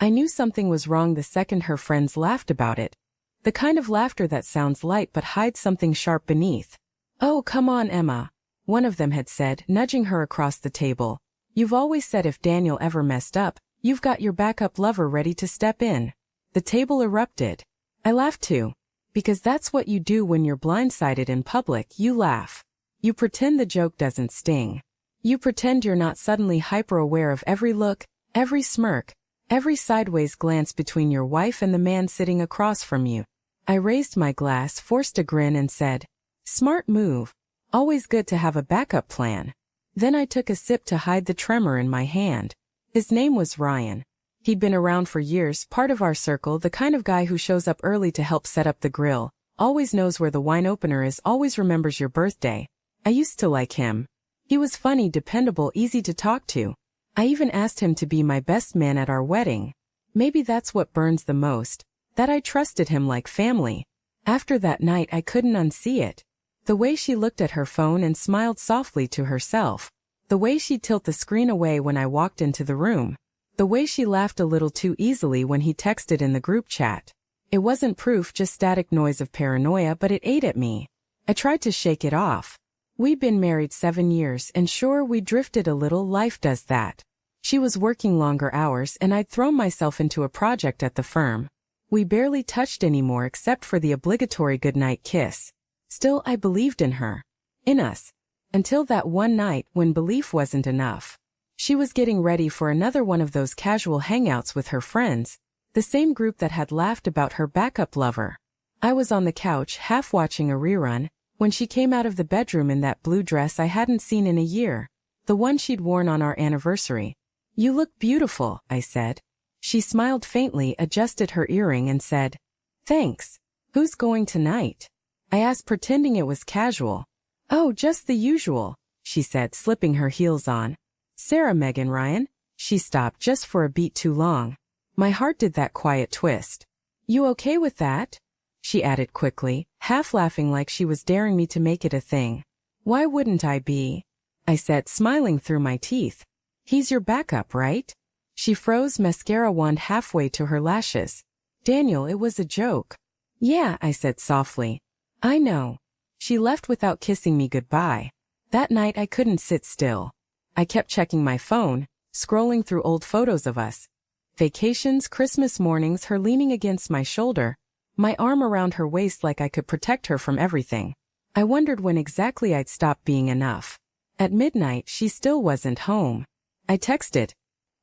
I knew something was wrong the second her friends laughed about it. The kind of laughter that sounds light but hides something sharp beneath. "Oh, come on, Emma," one of them had said, nudging her across the table. "You've always said if Daniel ever messed up, you've got your backup lover ready to step in." The table erupted. I laughed too. Because that's what you do when you're blindsided in public, you laugh. You pretend the joke doesn't sting. You pretend you're not suddenly hyper-aware of every look, every smirk, every sideways glance between your wife and the man sitting across from you. I raised my glass, forced a grin and said, "Smart move. Always good to have a backup plan." Then I took a sip to hide the tremor in my hand. His name was Ryan. He'd been around for years, part of our circle, the kind of guy who shows up early to help set up the grill, always knows where the wine opener is, always remembers your birthday. I used to like him. He was funny, dependable, easy to talk to. I even asked him to be my best man at our wedding. Maybe that's what burns the most, that I trusted him like family. After that night I couldn't unsee it. The way she looked at her phone and smiled softly to herself. The way she'd tilt the screen away when I walked into the room. The way she laughed a little too easily when he texted in the group chat. It wasn't proof, just static noise of paranoia, but it ate at me. I tried to shake it off. We'd been married 7 years, and sure, we drifted a little, life does that. She was working longer hours and I'd thrown myself into a project at the firm. We barely touched anymore except for the obligatory goodnight kiss. Still, I believed in her. In us. Until that one night when belief wasn't enough. She was getting ready for another one of those casual hangouts with her friends, the same group that had laughed about her backup lover. I was on the couch, half watching a rerun, when she came out of the bedroom in that blue dress I hadn't seen in a year, the one she'd worn on our anniversary. "You look beautiful," I said. She smiled faintly, adjusted her earring and said, "Thanks. Who's going tonight?" I asked, pretending it was casual. "Oh, just the usual," she said, slipping her heels on. "Sarah, Megan, Ryan." She stopped just for a beat too long. My heart did that quiet twist. "You okay with that?" she added quickly, half laughing like she was daring me to make it a thing. "Why wouldn't I be?" I said, smiling through my teeth. "He's your backup, right?" She froze, mascara wand halfway to her lashes. "Daniel, it was a joke." "Yeah," I said softly. "I know." She left without kissing me goodbye. That night I couldn't sit still. I kept checking my phone, scrolling through old photos of us. Vacations, Christmas mornings, her leaning against my shoulder, my arm around her waist like I could protect her from everything. I wondered when exactly I'd stop being enough. At midnight, she still wasn't home. I texted,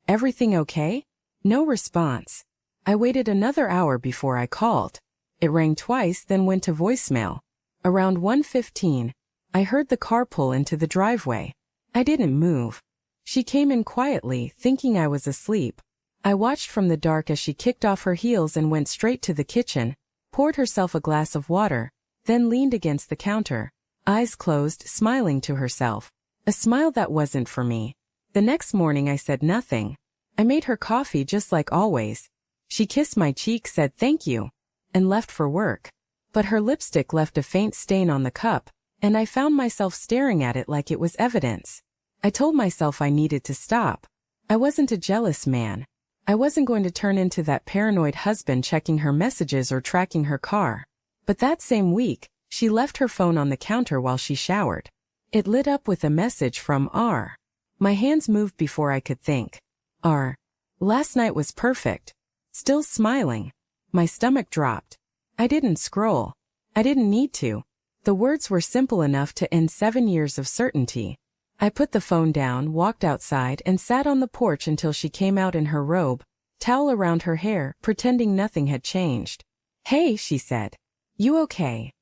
"Everything okay?" No response. I waited another hour before I called. It rang twice, then went to voicemail. Around 1:15, I heard the car pull into the driveway. I didn't move. She came in quietly, thinking I was asleep. I watched from the dark as she kicked off her heels and went straight to the kitchen, poured herself a glass of water, then leaned against the counter, eyes closed, smiling to herself. A smile that wasn't for me. The next morning I said nothing. I made her coffee just like always. She kissed my cheek, said thank you, and left for work. But her lipstick left a faint stain on the cup, and I found myself staring at it like it was evidence. I told myself I needed to stop. I wasn't a jealous man. I wasn't going to turn into that paranoid husband checking her messages or tracking her car. But that same week, she left her phone on the counter while she showered. It lit up with a message from R. My hands moved before I could think. R. Last night was perfect. Still smiling. My stomach dropped. I didn't scroll. I didn't need to. The words were simple enough to end 7 years of certainty. I put the phone down, walked outside, and sat on the porch until she came out in her robe, towel around her hair, pretending nothing had changed. "Hey," she said. "You okay?"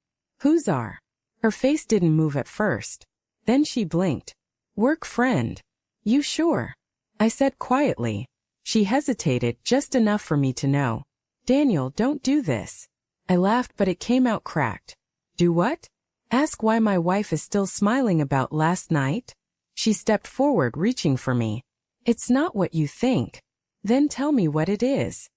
"Who's R?" Her face didn't move at first. Then she blinked. "Work friend." "You sure?" I said quietly. She hesitated, just enough for me to know. "Daniel, don't do this." I laughed, but it came out cracked. "Do what?" "Ask why my wife is still smiling about last night?" She stepped forward, reaching for me. "It's not what you think." "Then tell me what it is."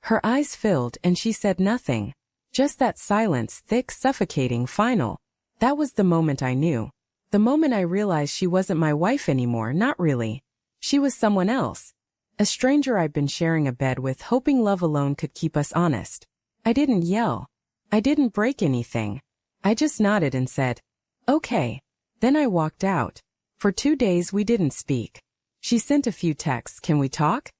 Her eyes filled and she said nothing. Just that silence, thick, suffocating, final. That was the moment I knew. The moment I realized she wasn't my wife anymore, not really. She was someone else. A stranger I'd been sharing a bed with, hoping love alone could keep us honest. I didn't yell. I didn't break anything. I just nodded and said, "Okay." Then I walked out. For 2 days we didn't speak. She sent a few texts, "Can we talk?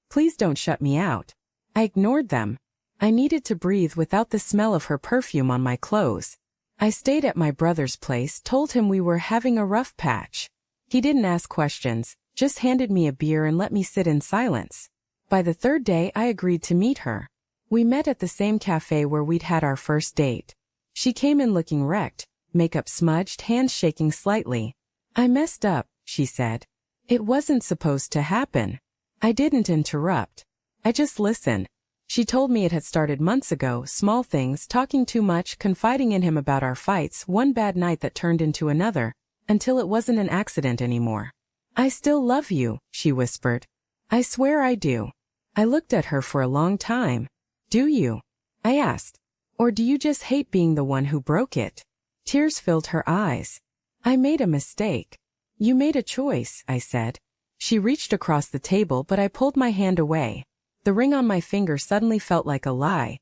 Please don't shut me out." I ignored them. I needed to breathe without the smell of her perfume on my clothes. I stayed at my brother's place, told him we were having a rough patch. He didn't ask questions, just handed me a beer and let me sit in silence. By the 3rd day I agreed to meet her. We met at the same cafe where we'd had our first date. She came in looking wrecked, makeup smudged, hands shaking slightly. "I messed up," she said. "It wasn't supposed to happen." I didn't interrupt. I just listened. She told me it had started months ago, small things, talking too much, confiding in him about our fights, one bad night that turned into another, until it wasn't an accident anymore. "I still love you," she whispered. "I swear I do." I looked at her for a long time. "Do you?" I asked. "Or do you just hate being the one who broke it?" Tears filled her eyes. "I made a mistake." "You made a choice," I said. She reached across the table, but I pulled my hand away. The ring on my finger suddenly felt like a lie.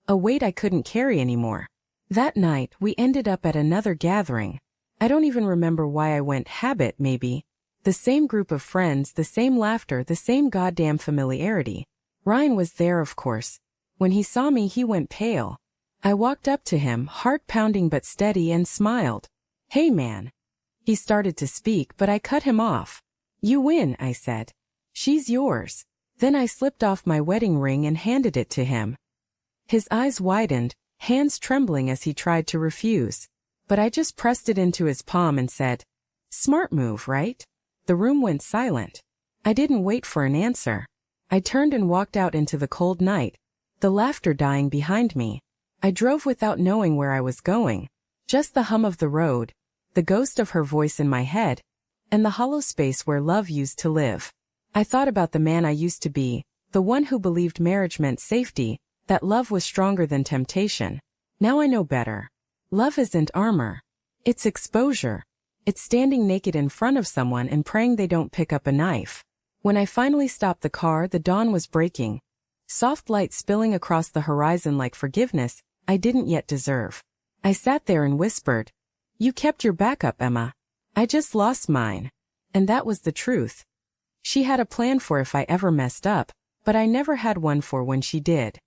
A weight I couldn't carry anymore. That night, we ended up at another gathering. I don't even remember why I went. Habit, maybe. The same group of friends, the same laughter, the same goddamn familiarity. Ryan was there, of course. When he saw me, he went pale. I walked up to him, heart pounding but steady, and smiled. "Hey man." He started to speak, but I cut him off. "You win," I said. "She's yours." Then I slipped off my wedding ring and handed it to him. His eyes widened, hands trembling as he tried to refuse. But I just pressed it into his palm and said, "Smart move, right?" The room went silent. I didn't wait for an answer. I turned and walked out into the cold night, the laughter dying behind me. I drove without knowing where I was going. Just the hum of the road, the ghost of her voice in my head, and the hollow space where love used to live. I thought about the man I used to be, the one who believed marriage meant safety, that love was stronger than temptation. Now I know better. Love isn't armor. It's exposure. It's standing naked in front of someone and praying they don't pick up a knife. When I finally stopped the car, the dawn was breaking. Soft light spilling across the horizon like forgiveness I didn't yet deserve. I sat there and whispered, "You kept your back up, Emma. I just lost mine." And that was the truth. She had a plan for if I ever messed up, but I never had one for when she did.